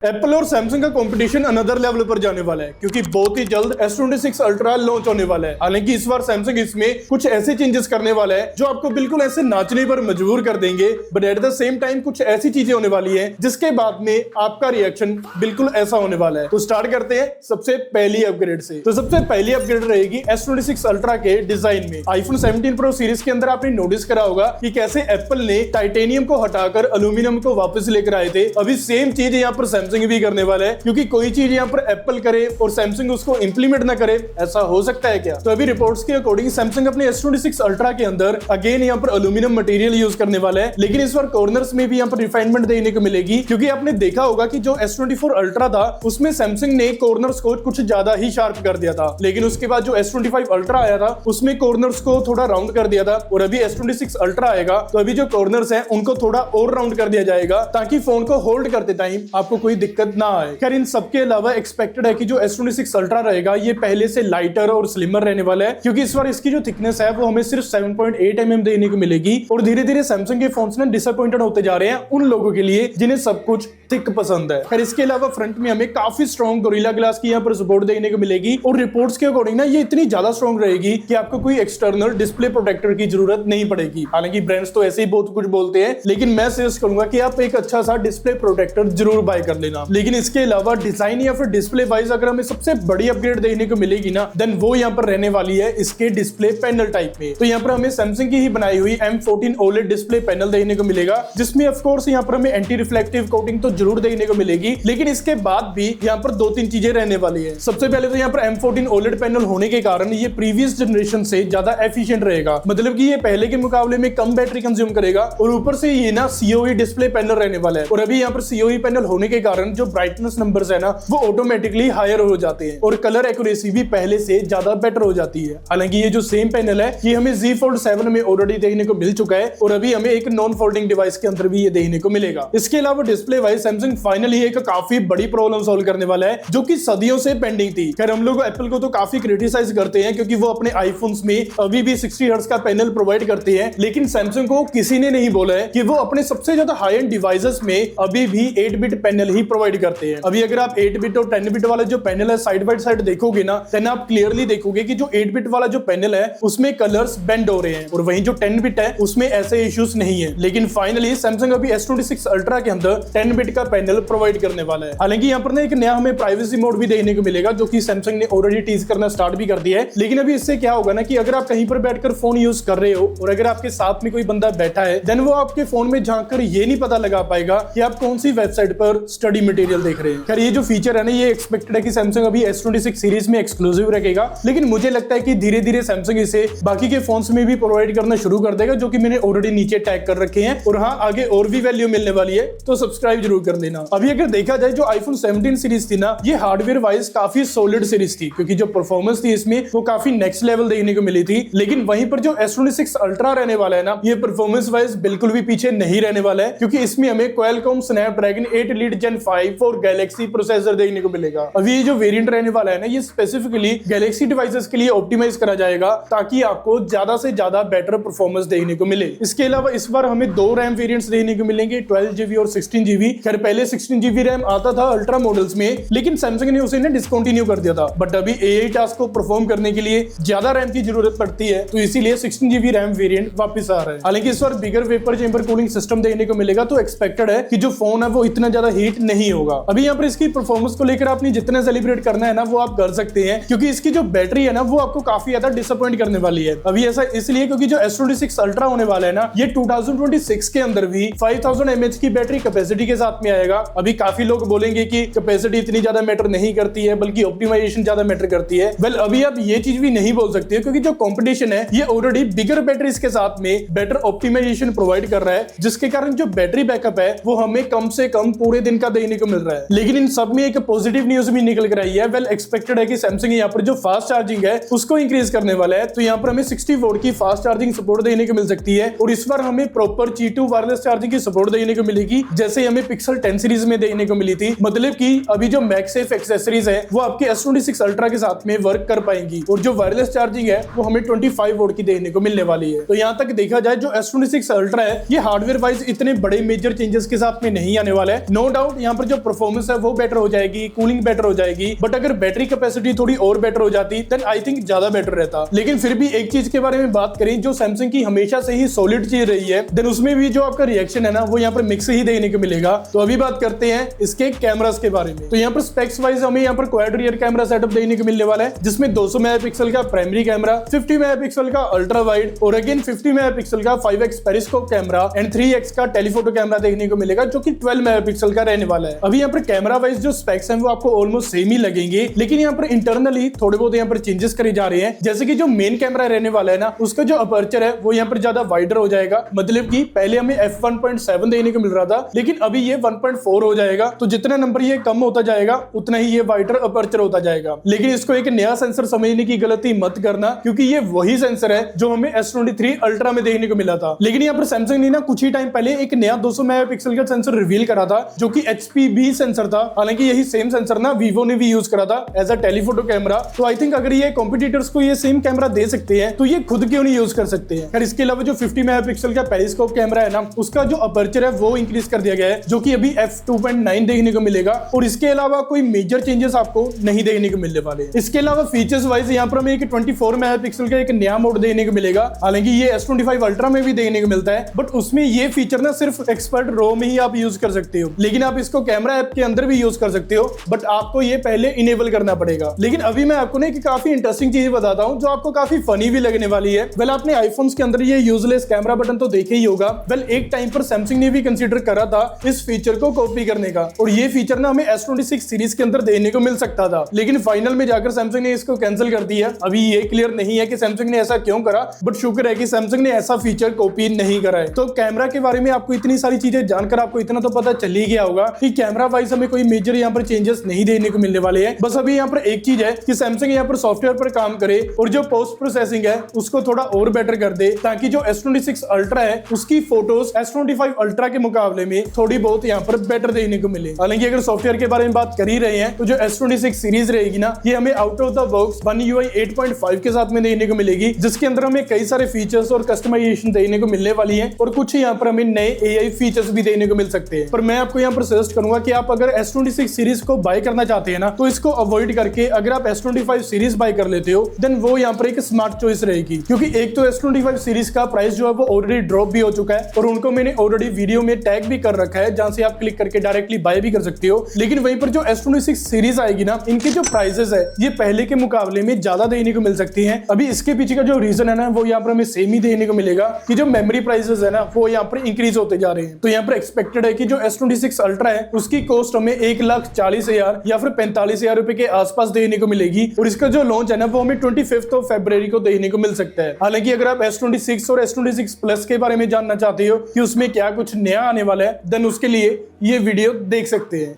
Apple और Samsung का competition another level पर जाने वाला है क्योंकि बहुत ही जल्द S26 अल्ट्रा लॉन्च होने वाला है। हालांकि इस बार सैमसंग इसमें कुछ ऐसे चेंजेस करने वाला है जो आपको बिल्कुल ऐसे नाचने पर मजबूर कर देंगे, but at the same time कुछ ऐसी चीजें होने वाली है जिसके बाद में आपका रिएक्शन बिल्कुल ऐसा होने वाला है। तो स्टार्ट करते हैं सबसे पहली अपग्रेड से। तो सबसे पहली अपग्रेड रहेगी S26 अल्ट्रा के डिजाइन में। आईफोन 17 प्रो सीरीज के अंदर आपने नोटिस करा होगा कि कैसे एप्पल ने टाइटेनियम को हटाकर एल्यूमिनियम को वापस लेकर आए थे। अभी सेम चीज यहाँ पर सैमसंग भी करने वाला है, क्योंकि कोई चीज यहाँ पर एप्पल करे और सैमसंग उसको इंप्लीमेंट ना करे, ऐसा हो सकता है क्या? तो अभी रिपोर्ट्स के अकॉर्डिंग सैमसंग अपने S26 अल्ट्रा के अंदर अगेन यहाँ पर एल्यूमिनियम मटेरियल यूज करने वाला है, लेकिन इस बार कॉर्नर्स में भी यहाँ पर रिफाइनमेंट देखने को मिलेगी। क्योंकि आपने देखा होगा कि जो S24 अल्ट्रा था उसमें सैमसंग ने कॉर्नर्स को कुछ ज्यादा ही शार्प कर दिया था, लेकिन उसके बाद जो S25 अल्ट्रा आया था उसमें कॉर्नर्स को थोड़ा राउंड कर दिया था, और अभी S26 अल्ट्रा आएगा तो अभी जो कॉर्नर्स हैं उनको थोड़ा और राउंड कर दिया जाएगा ताकि फोन को होल्ड करते टाइम आपको कोई दिक्कत ना आए। खैर इन सबके अलावा एक्सपेक्टेड है कि जो S26 अल्ट्रा रहेगा ये पहले से लाइटर और स्लिमर रहने वाला है, क्योंकि इस बार इसकी जो थिकनेस है वो हमें सिर्फ 7.8 mm देखने को मिलेगी। और धीरे धीरे सैमसंग के फोन्स ना डिसअपॉइंटेड होते जा रहे हैं उन लोगों के लिए जिन्हें सब कुछ थिक पसंद है। खैर इसके अलावा फ्रंट में हमें काफी स्ट्रॉन्ग गोरिल्ला ग्लास की यहाँ पर सपोर्ट देखने को मिलेगी, और रिपोर्ट्स के अकॉर्डिंग ना ये इतनी ज्यादा स्ट्रॉन्ग रहेगी कि आपको कोई एक्सटर्नल डिस्प्ले प्रोटेक्टर की जरूरत नहीं पड़ेगी। हालांकि ब्रांड्स तो ऐसे ही बहुत कुछ बोलते हैं, लेकिन मैं सजेस्ट करूंगा कि आप एक अच्छा सा डिस्प्ले प्रोटेक्टर जरूर बाय कर लेना। लेकिन इसके अलावा डिजाइन या फिर डिस्प्ले वाइज अगर हमें सबसे बड़ी अपग्रेड देखने को मिलेगी ना, देन वो यहाँ पर रहने वाली है इसके डिस्प्ले पैनल टाइप में। तो यहाँ पर हमें सैमसंग की ही बनाई हुई M14 OLED डिस्प्ले पैनल देखने को मिलेगा, जिसमें ऑफ कोर्स यहाँ पर हमें एंटी रिफ्लेक्टिव कोटिंग तो जरूर देखने को मिलेगी, लेकिन इसके बाद भी यहाँ पर दो तीन चीजें रहने वाली है। सबसे पहले तो यहाँ पर M14 OLED पैनल होने के कारण ये प्रीवियस जनरेशन से ज्यादा एफिशिएंट रहेगा, मतलब कि ये पहले के मुकाबले में कम बैटरी कंज्यूम करेगा, और ऊपर से ये ना COE डिस्प्ले पैनल रहने वाला है। और अभी यहाँ पर COE पैनल होने के कारण जो ब्राइटनेस नंबर्स है ना वो ऑटोमेटिकली हायर हो जाते हैं, और कलर एक्यूरेसी भी पहले से ज्यादा बेटर हो जाती है। हालांकि ये जो सेम पैनल है ये हमें Z Fold 7 में ऑलरेडी देखने को मिल चुका है, और अभी हमें एक नॉन फोल्डिंग डिवाइस के अंदर भी ये देखने को मिलेगा। इसके अलावा डिस्प्ले वाइज सैमसंग फाइनली एक काफी बड़ी प्रॉब्लम सॉल्व करने वाला है जो कि सदियों से पेंडिंग थी। खैर हम लोग एप्पल को तो काफी क्रिटिसाइज करते हैं क्योंकि वो अपने आईफोन्स में अभी भी 60 हर्ट्ज का पैनल प्रोवाइड करते हैं, लेकिन सैमसंग को किसी ने नहीं बोला है कि वो अपने सबसे ज्यादा हाई एंड डिवाइसेस में अभी भी 8-बिट पैनल ही प्रोवाइड करते हैं। अभी अगर आप 8-बिट और 10-बिट वाला जो पैनल है साइड बाय साइड देखोगे ना, देन आप क्लियरली देखोगे कि जो 8-बिट वाला जो पैनल है उसमें कलर्स बेंड हो रहे हैं, और वहीं जो 10-बिट है उसमें ऐसे इश्यूज नहीं है। लेकिन फाइनली सैमसंग अभी S26 अल्ट्रा के अंदर 10-बिट का पैनल प्रोवाइड करने वाला है। हालांकि यहाँ पर ना एक नया हमें प्राइवेसी मोड भी देखने को मिलेगा जो कि सैमसंग ने ऑलरेडी टीज करना स्टार्ट भी कर दिया है। लेकिन अभी इससे क्या होगा ना कि अगर आप कहीं पर बैठकर फोन यूज कर रहे हो और अगर आपके साथ में कोई बंदा बैठा है, देन वो आपके फोन में झांक कर ये नहीं पता लगा पाएगा कि आप कौन सी वेबसाइट पर स्टडी मटेरियल देख रहे हैं। खैर ये जो फीचर है ना ये एक्सपेक्टेड है कि सैमसंग अभी S26 सीरीज में एक्सक्लूसिव रखेगा, लेकिन मुझे लगता है कि धीरे धीरे सैमसंग इसे बाकी के फोन्स में भी प्रोवाइड करना शुरू कर देगा, जो कि मैंने ऑलरेडी नीचे टैग कर रखे हैं। और हाँ, आगे और भी वैल्यू मिलने वाली है तो सब्सक्राइब जरूर कर देना। अभी अगर देखा जाए जो आईफोन 17 सीरीज थी ना, ये हार्डवेयर वाइज काफी सॉलिड सीरीज थी, क्योंकि जो परफॉर्मेंस थी इसमें वो काफी नेक्स्ट लेवल देखने को मिली थी। लेकिन वहीं पर जो S26 अल्ट्रा रहने वाला है ना, ये परफॉर्मेंस वाइज बिल्कुल भी पीछे नहीं रहने वाला है, क्योंकि इसमें हमें Qualcomm Snapdragon 8 Elite Gen 5 और Galaxy प्रोसेसर देखने को मिलेगा। अभी ये जो वेरिएंट रहने वाला है ना, ये स्पेसिफिकली Galaxy डिवाइसेस के लिए ऑप्टिमाइज करा जाएगा ताकि आपको ज्यादा से ज्यादा बेटर परफॉर्मेंस देखने को मिले। इसके अलावा इस बार हमें दो रैम वेरिएंट्स देखने को मिलेंगे, 12GB और 16GB। खैर पहले 16GB रैम आता था अल्ट्रा मॉडल्स में, लेकिन सैमसंग ने उसे डिस्कंटिन्यू कर दिया था। बट अभी AI टास्क को परफॉर्म करने के लिए ज्यादा रैम की जरूरत पड़ती है, तो इसीलिए 16GB रैम वेरिएंट वापस आ रहा है। हालांकि इस बार बिगर वेपर चेंबर कूलिंग सिस्टम देखने को मिलेगा, तो एक्सपेक्टेड है कि जो फोन है वो इतना ज्यादा हीट नहीं होगा। अभी यहाँ पर इसकी परफॉर्मेंस को लेकर आपने जितना सेलिब्रेट करना है ना वो आप कर सकते हैं, क्योंकि इसकी जो बैटरी है ना वो आपको काफी ज्यादा डिसअपॉइंट करने वाली है। अभी ऐसा इसलिए क्योंकि जो S26 अल्ट्रा होने वाला है ना, ये 2026 के अंदर भी 5000 mAh की बैटरी कैपेसिटी के साथ में आएगा। अभी काफी लोग बोलेंगे कि कैपेसिटी इतनी ज्यादा मैटर नहीं करती है, बल्कि ऑप्टिमाइजेशन ज्यादा मैटर करती है। वेल अभी आप ये चीज भी नहीं बोल सकते, क्योंकि जो कंपटीशन है ये ऑलरेडी बिगर बैटरीज के साथ में बेटर ऑप्टिमाइजेशन प्रोवाइड कर रहा है, जिसके कारण जो बैटरी बैकअप है वो हमें कम से कम पूरे दिन का देखने को मिल रहा है। लेकिन इन सब में एक पॉजिटिव न्यूज भी निकल कर आई है। वेल एक्सपेक्टेड है कि सैमसंग यहाँ पर जो फास्ट चार्जिंग है उसको इंक्रीज करने वाला है, तो यहाँ पर हमें 60 वोल्ट की फास्ट चार्जिंग सपोर्ट देखने को मिल सकती है। और इस बार हमें प्रॉपर G2 वायरलेस चार्जिंग की सपोर्ट देखने को मिलेगी, जैसे हमें पिक्सल पिक्सल 10 सीरीज में देखने को मिली थी। मतलब कि अभी जो मैगसेफ एक्सेसरीज है वो आपके S26 अल्ट्रा के साथ में वर्क कर पाएंगी और जो वायरलेस चार्जिंग है वो हमें 25 वोल्ट की देखने को मिलने वाली है। तो यहाँ तक देखा जाए जो S26 अल्ट्रा है ये हार्डवेयर वाइज इतने बड़े मेजर चेंजेस के साथ में नहीं आने वाला है। नो डाउट यहाँ पर जो परफॉर्मेंस है वो बेटर हो जाएगी, कूलिंग बेटर हो जाएगी, बट अगर बैटरी कैपेसिटी थोड़ी और बेटर हो जाती देन आई थिंक ज्यादा बेटर रहता। लेकिन फिर भी एक चीज के बारे में बात करें जो सैमसंग की हमेशा से ही सॉलिड चीज रही है, देन उसमें भी जो आपका रिएक्शन है ना वो यहाँ पर मिक्स ही देखने को मिलेगा। तो अभी बात करते हैं इसके कैमरास के बारे में। तो यहाँ पर स्पेक्स वाइज हमें यहाँ पर क्वाड रियर कैमरा सेटअप देखने को मिलने वाला है जिसमें 200 मेगापिक्सल का प्राइमरी कैमरा, 50 मेगापिक्सल का अल्ट्रा वाइड और अगेन 50 मेगापिक्सल का 5x periscope camera and 3x का टेलीफोटो कैमरा देखने को मिलेगा जो कि 12 मेगापिक्सल का रहने वाला है। अभी यहाँ पर कैमरा वाइज जो स्पेक्स हैं वो आपको ऑलमोस्ट सेम ही लगेंगे, लेकिन यहाँ पर इंटरनली थोड़े बहुत यहाँ पर चेंजेस करे जा रहे हैं। जैसे कि जो मेन कैमरा रहने वाला है ना उसका जो अपर्चर है वो यहाँ पर ज्यादा वाइडर हो जाएगा। मतलब कि पहले हमें f1.7 देखने को मिल रहा था लेकिन अभी ये 1.4 हो जाएगा। तो जितना नंबर ये कम होता जाएगा उतना ही ये वाइडर अपर्चर होता जाएगा। लेकिन इसको एक नया सेंसर समझने की गलती मत करना क्योंकि ये वही सेंसर है जो हमें S23 अल्ट्रा में देखने को मिला था। लेकिन यहाँ पर सैमसंग ने ना कुछ ही टाइम पहले एक नया 200 मेगापिक्सल का सेंसर रिवील करा था जो कि HPV सेंसर था। हालांकि यही सेम सेंसर ना वीवो ने भी यूज करा था एज अ टेलीफोटो कैमरा। तो आई थिंक अगर ये कॉम्पिटिटर्स को ये सेम कैमरा दे सकते हैं तो ये खुद क्यों नहीं यूज कर सकते हैं। खैर इसके अलावा जो 50 मेगापिक्सल का पेरिस्कोप कैमरा है ना उसका जो अपर्चर है वो इंक्रीज कर दिया गया है जो कि अभी f2.9 देखने को मिलेगा और इसके अलावा कोई मेजर चेंजेस आपको नहीं देखने को मिलने वाले। इसके अलावा फीचर्स वाइज यहाँ पर हमें एक 24 मेगापिक्सल का एक नया मोड देखने को मिलेगा। हालांकि ये S25 अल्ट्रा में भी देखने को मिलता है बट उसमें ये फीचर ना सिर्फ एक्सपर्ट रो में ही आप यूज कर सकते हो, लेकिन आप इसको कैमरा ऐप के अंदर भी यूज कर सकते हो बट आपको ये पहले इनेबल करना पड़ेगा। लेकिन अभी मैं आपको ना एक काफी इंटरेस्टिंग चीज बताता हूँ जो आपको काफी फनी भी लगने वाली है। वेल आपने आईफोन्स के अंदर ये यूजलेस कैमरा बटन तो देखे ही होगा। वेल एक टाइम पर सैमसंग ने भी कंसीडर करा था इस फीचर को कॉपी करने का और ये फीचर ना हमें S26 सीरीज के अंदर देखने को मिल सकता था, लेकिन फाइनल में जाकर सैमसंग ने इसको कैंसिल कर दिया। अभी ये क्लियर नहीं है कि सैमसंग ने ऐसा क्यों करा बट शुक्र है कि सैमसंग ने ऐसा फीचर कॉपी नहीं करा है। तो कैमरा के बारे में आपको इतनी सारी चीजें जानकर आपको इतना तो पता चल ही गया होगा कि कैमरा वाइज हमें कोई मेजर यहाँ पर चेंजेस नहीं देखने को मिलने वाले हैं। बस अभी यहाँ पर एक चीज है कि सैमसंग यहाँ पर सॉफ्टवेयर पर काम करे और जो पोस्ट प्रोसेसिंग है उसको थोड़ा और बेटर कर दे ताकि जो S26 अल्ट्रा है उसकी फोटोज S25 अल्ट्रा के मुकाबले में थोड़ी बहुत यहाँ पर बेटर देखने को मिले। हालांकि अगर सॉफ्टवेयर के बारे में बात कर ही रहे हैं तो जो S26 सीरीज रहेगी ना ये हमें out of the box One UI 8.5 के साथ में देखने को मिलेगी जिसके अंदर हमें कई सारे फीचर्स और कस्टमाइजेशन देखने को मिलने वाली है और कुछ यहाँ पर हमें नए AI फीचर्स भी देखने को मिल सकते हैं। पर मैं आपको यहाँ पर सजेस्ट करूंगा कि आप अगर S26 सीरीज को बाय करना चाहते हैं ना तो इसको अवॉइड करके अगर आप S25 सीरीज बाय कर लेते हो देन वो यहाँ पर एक स्मार्ट चॉइस रहेगी क्योंकि एक तो S25 सीरीज का प्राइस जो है वो ऑलरेडी ड्रॉप भी हो चुका है और उनको मैंने ऑलरेडी वीडियो में टैग भी कर रखा है जहां से आप क्लिक करके डायरेक्टली बाय भी कर सकते हो। लेकिन वहीं पर जो S26 सीरीज आएगी ना इनके जो प्राइसेस है ये पहले के मुकाबले में ज्यादा देखने को मिल सकती हैं। अभी इसके पीछे का जो रीजन है ना वो यहाँ पर हमें सेम ही देखने को मिलेगा कि जो मेमोरी प्राइसेस है ना वो यहाँ पर इंक्रीज होते जा रहे हैं। तो यहाँ पर एक्सपेक्टेड है कि जो S26 अल्ट्रा है उसकी कॉस्ट हमें 1,40,000 या फिर 45,000 रुपए के आसपास देखने को मिलेगी और इसका जो लॉन्च है ना वो हमें 25 फरवरी को देखने को मिल सकता है। हालांकि अगर आप S26 और S26 प्लस के बारे में जानना चाहते हो कि उसमें क्या कुछ नया आने वाला है देन उसके लिए ये वीडियो देख सकते हैं।